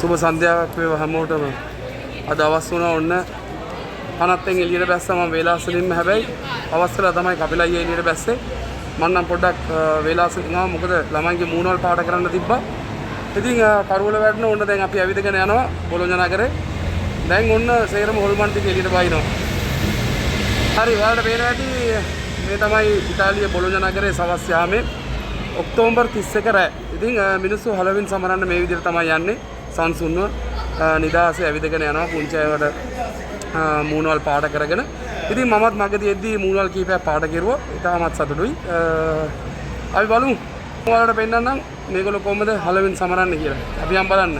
සුබ සන්ධ්‍යාවක් වේවා හැමෝටම. අද අවස් වුණා ඔන්න 50න් එළියට බැස්සා මම වේලාසලින්ම හැබැයි අවස් වෙලා තමයි කපිලා අයියා එළියට බැස්සේ. මම නම් පොඩ්ඩක් වේලාසලින් ආවා මොකද ළමයින්ගේ මූණවල පාට කරන්න තිබ්බා. ඉතින් කරවල වැඩන ඔන්න දැන් අපි ඇවිදගෙන යනවා බොලොඤ්ඤා නගරේ. දැන් ඔන්න සේරම හොල්මන් ටික එළියට බයිනවා. හරි ඔයාලට පේනවා ඇති මේ තමයි ඉතාලියේ බොලොඤ්ඤා නගරේ සවස් යාමේ ඔක්තෝබර් 31 රෑ. ඉතින් මිනිස්සු හලවින් සමරන්න මේ විදිහට තමයි යන්නේ. සංසුන්ව නිදාසේ ඇවිදගෙන යනවා පුංචි අයවට මූණවල් පාට කරගෙන. ඉතින් මමත් මගදී එද්දී මූණවල් කීපයක් පාට කෙරුවා. ඉතාමත් සතුටුයි. අපි බලමු. ඔයාලට පෙන්නන්නම් මේගොල්ලෝ කොහොමද හලවින් සමරන්නේ කියලා. අපි යම් බලන්න.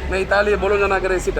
මේ ඉතාලියේ බොලොඤ්ඤා නගරේ සිට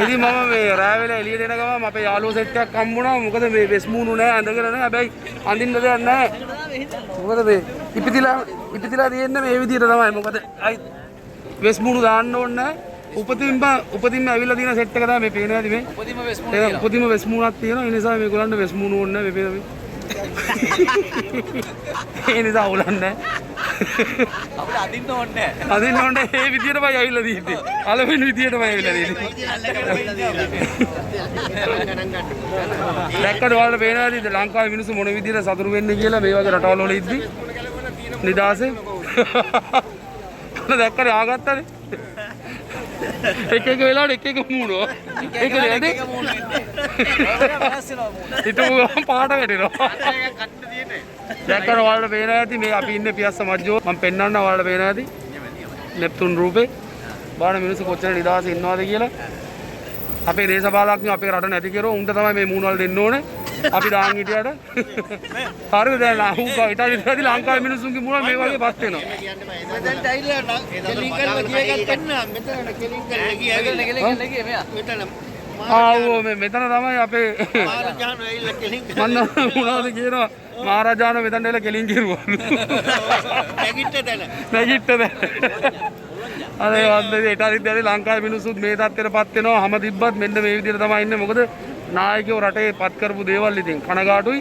ඉතින් මම මේ රෑ වෙලා එළියට එන ගමන් අපේ යාළුවෝ සෙට් එකක් හම්බුණා. මොකද මේ වෙස් මූණු නෑ අඳගෙන නෑ. හැබැයි අඳින්න දෙයක් නෑ. මොකද මේ ඉපිතිලා තියෙන්නේ මේ විදිහට තමයි. මොකද අයි වෙස් මූණු දාන්න ඕනේ නෑ. උපතින්ම ඇවිල්ලා තියෙන සෙට් එක තමයි මේ පේන ඇති මේ. උපතින්ම වෙස් මූණක් තියෙනවා. ඒ නිසා මේගොල්ලන්ට වෙස් මූණු ඕනේ නෑ මේ පේන. ඒ නිසා උලන්නේ අපිට අදින්න ඕනේ නැහැ. අදින්න ඕනේ මේ විදියටමයි ඇවිල්ලා තියෙන්නේ. අලවෙන විදියටමයි ඇවිල්ලා තියෙන්නේ. දැක්කද ඔයාලට පේනවා නේද ලංකාවේ මිනිස්සු මොන විදියට සතුරු වෙන්නේ කියලා මේ වගේ රටවල් වල ඉද්දි නිදාසේ. දැක්කද ආගත්තද? එක වෙලාවට එක මූණෝ. ඒක නේද? හිටපු පාට වැටෙනවා. දැක්කද ඔයාලට පේනවා ඇති මේ අපි ඉන්නේ පියස්ස මජ්ජෝ. මම පෙන්නන්න ඔයාලට පේනවා ඇති. නෙප්තුන් රූපේ. බාන මිනිස්සු කොච්චර නිදාසේ ඉන්නවද කියලා. අපේ දේශපාලඥයෝ අපේ රට නැති කරෝ උන්ට තමයි මේ මූණවල් දෙන්න ඕනේ. අපි දාන් හිටියට. හරිද දැන් ඌ ඉතාලියේදී ලංකාවේ මිනිස්සුන්ගේ මූණවල් මේ වගේ පස් වෙනවා. මෙතෙන්ට ඇවිල්ලා කෙලින් කරලා ගියකත් ගන්න. මෙතන කෙලින් කරලා ගියේ මෙයා. මෙතන මෙතන තමයි අපේ මහරජාණන් ඇවිල්ලා කෙලින් කරලා. මන්න මොනවද කියනවා මහරජාණන් මෙතන ඇවිල්ලා කෙලින් කිරුවා. නැගිට්ට දැන. අර වන්දේ ඉතාලියේදී ලංකාවේ මිනිස්සුත් මේ තත්ත්වයටපත් වෙනවා. හැම තිබ්බත් මෙන්න මේ විදිහට තමයි ඉන්නේ. මොකද නායකයෝ රටේ පත් කරපු දේවල් ඉතින් කනගාටුයි.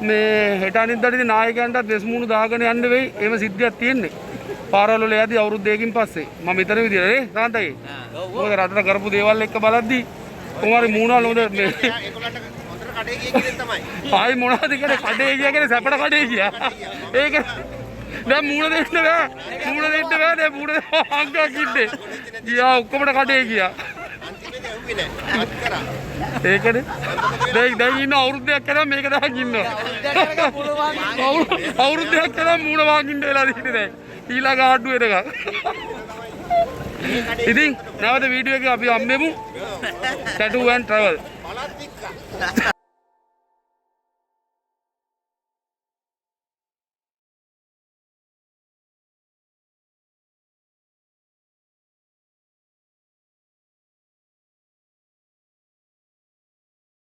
මේ හෙට අනිද්දාට ඉතින් නායකයන්ටත් වෙස් මූණු දාගෙන යන්න වෙයි. එහෙම සිද්ධියක් තියෙන්නේ. පාරවල වල යද්දි අවුරුදු දෙකකින් පස්සේ මම හිතන විදිහට නේ සාන්තයි. මොකද රටට කරපු දේවල් එක්ක බලද්දි කොහොමරි මූණවල හොඳ මේ ඒගොල්ලන්ට හොඳට කඩේ ගිය කෙනෙක් තමයි. ආයි මොනවද කියන්නේ කඩේ ගියා කියන්නේ සැපට කඩේ ගියා. ඒක දැන් මූණ දෙන්න බෑ. මූණ දෙන්න බෑ. දැන් මූණ අංගක් ඉන්නේ. ගියා ඔක්කොමඩ කඩේ ගියා. අන්තිමේදී ඇහුවේ නෑ. අත් කරා. ඒකනේ. දැන් ඉන්න අවුරුද්දක් කරා මේක දැන් ඉන්නවා. අවුරුද්දක් කරා මූණ වාගින්න වෙලා ඉන්නේ දැන්. ඊළඟ ආඩුව එනකම්. ඉතින් නැවත වීඩියෝ එක අපි හම්බෙමු. Tattoo and travel.